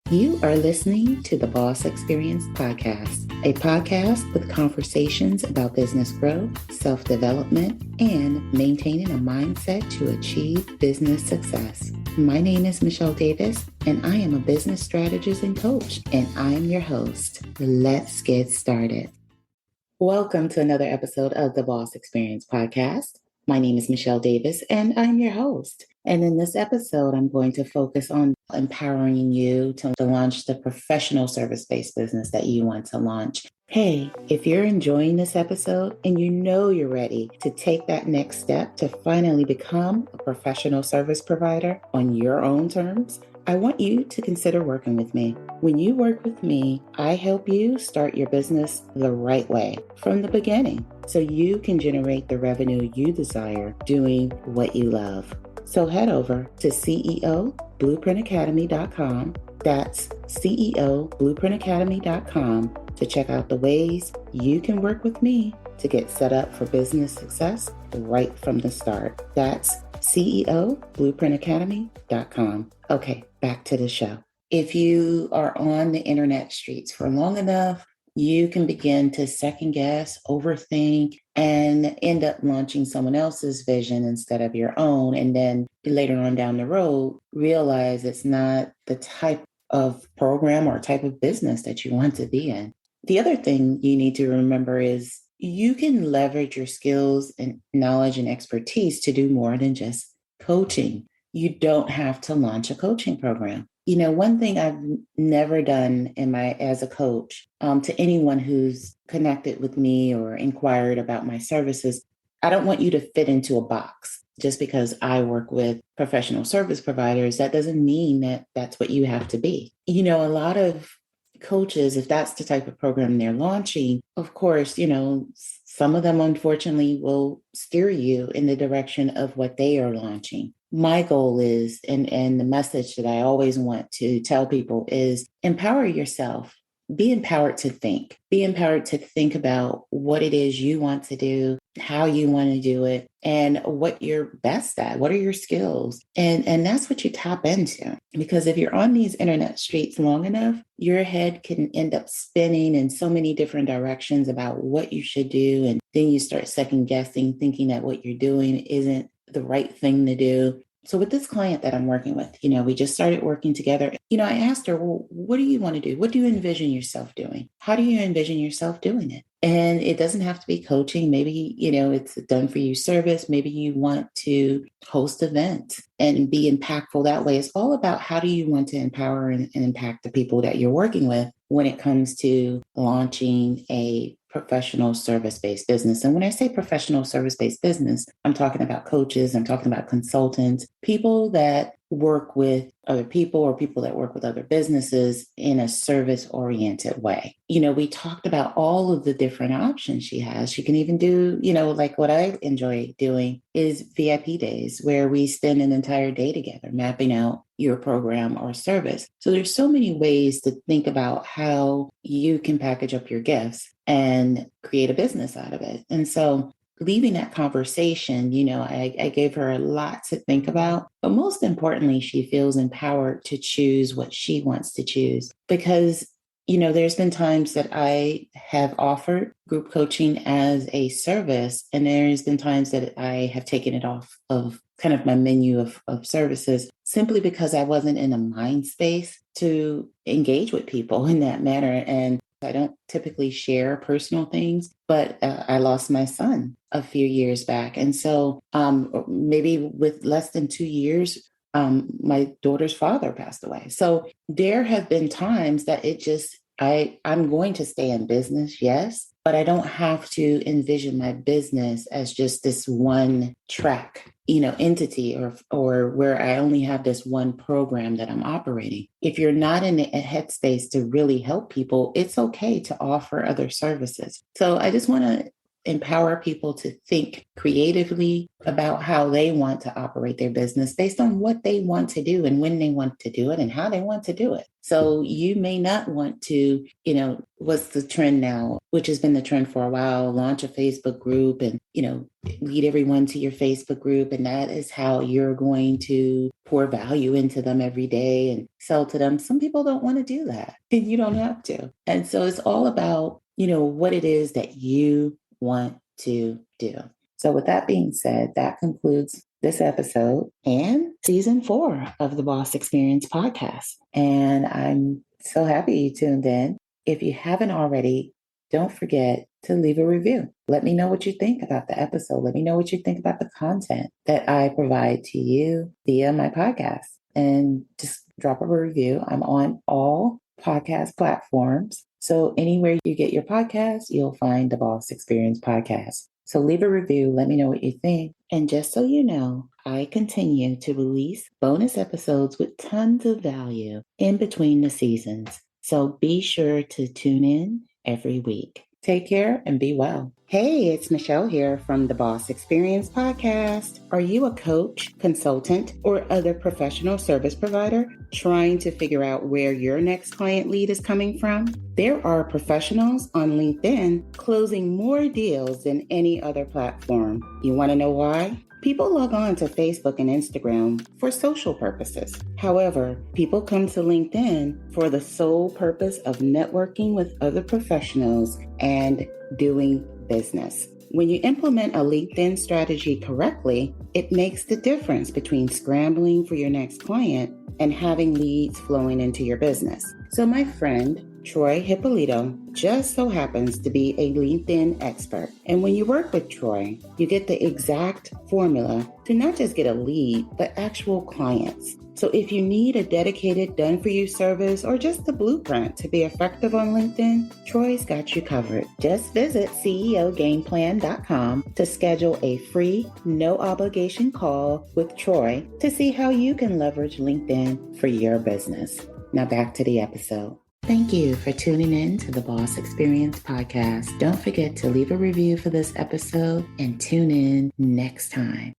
You are listening to the Boss Experience Podcast, a podcast with conversations about business growth, self-development, and maintaining a mindset to achieve business success. My name is Michele Davis, and I am a business strategist and coach, and I am your host. Let's get started. Welcome to another episode of the Boss Experience Podcast. My name is Michele Davis, and I'm your host. And in this episode, I'm going to focus on empowering you to launch the professional service-based business that you want to launch. Hey, if you're enjoying this episode and you know you're ready to take that next step to finally become a professional service provider on your own terms, I want you to consider working with me. When you work with me, I help you start your business the right way from the beginning so you can generate the revenue you desire doing what you love. So head over to CEOBlueprintAcademy.com. That's CEOBlueprintAcademy.com to check out the ways you can work with me to get set up for business success right from the start. That's CEOBlueprintAcademy.com. Okay, back to the show. If you are on the internet streets for long enough, you can begin to second guess, overthink, and end up launching someone else's vision instead of your own. And then later on down the road, realize it's not the type of program or type of business that you want to be in. The other thing you need to remember is you can leverage your skills and knowledge and expertise to do more than just coaching. You don't have to launch a coaching program. You know, one thing I've never done as a coach, to anyone who's connected with me or inquired about my services, I don't want you to fit into a box. Just because I work with professional service providers, that doesn't mean that that's what you have to be. You know, a lot of coaches, if that's the type of program they're launching, of course, you know, some of them unfortunately will steer you in the direction of what they are launching. My goal is, and the message that I always want to tell people is empower yourself. Be empowered to think. Be empowered to think about what it is you want to do, how you want to do it, and what you're best at. What are your skills? And that's what you tap into. Because if you're on these internet streets long enough, your head can end up spinning in so many different directions about what you should do. And then you start second guessing, thinking that what you're doing isn't the right thing to do. So with this client that I'm working with, you know, we just started working together. You know, I asked her, well, what do you want to do? What do you envision yourself doing? How do you envision yourself doing it? And it doesn't have to be coaching. Maybe, you know, it's a done for you service. Maybe you want to host events and be impactful that way. It's all about how do you want to empower and impact the people that you're working with when it comes to launching a professional service-based business. And when I say professional service-based business, I'm talking about coaches, I'm talking about consultants, people that work with other people or people that work with other businesses in a service-oriented way. You know, we talked about all of the different options she has. She can even do, you know, like what I enjoy doing is VIP days where we spend an entire day together mapping out your program or service. So there's so many ways to think about how you can package up your gifts and create a business out of it. And so leaving that conversation, you know, I gave her a lot to think about, but most importantly, she feels empowered to choose what she wants to choose because, you know, there's been times that I have offered group coaching as a service, and there's been times that I have taken it off of kind of my menu of services simply because I wasn't in a mind space to engage with people in that manner. And I don't typically share personal things, but I lost my son a few years back. And so maybe with less than 2 years, my daughter's father passed away. So there have been times that I'm going to stay in business, yes, but I don't have to envision my business as just this one track, you know, entity or where I only have this one program that I'm operating. If you're not in a headspace to really help people, it's okay to offer other services. So I just want to empower people to think creatively about how they want to operate their business based on what they want to do and when they want to do it and how they want to do it. So you may not want to, what's the trend now, which has been the trend for a while, launch a Facebook group and, lead everyone to your Facebook group. And that is how you're going to pour value into them every day and sell to them. Some people don't want to do that, and you don't have to. And so it's all about, what it is that you want to do. So with that being said, that concludes this episode and season 4 of the Boss Experience podcast. And I'm so happy you tuned in. If you haven't already, don't forget to leave a review. Let me know what you think about the episode. Let me know what you think about the content that I provide to you via my podcast. And just drop a review. I'm on all podcast platforms. So anywhere you get your podcast, you'll find the Boss Experience podcast. So leave a review. Let me know what you think. And just so you know, I continue to release bonus episodes with tons of value in between the seasons. So be sure to tune in every week. Take care and be well. Hey, it's Michele here from the Boss Experience podcast. Are you a coach, consultant, or other professional service provider trying to figure out where your next client lead is coming from? There are professionals on LinkedIn closing more deals than any other platform. You want to know why? People log on to Facebook and Instagram for social purposes. However, people come to LinkedIn for the sole purpose of networking with other professionals and doing business. When you implement a LinkedIn strategy correctly, it makes the difference between scrambling for your next client and having leads flowing into your business. So my friend, Troy Hippolito, just so happens to be a LinkedIn expert. And when you work with Troy, you get the exact formula to not just get a lead, but actual clients. So if you need a dedicated done-for-you service or just the blueprint to be effective on LinkedIn, Troy's got you covered. Just visit CEOGamePlan.com to schedule a free, no-obligation call with Troy to see how you can leverage LinkedIn for your business. Now back to the episode. Thank you for tuning in to the Boss Experience podcast. Don't forget to leave a review for this episode and tune in next time.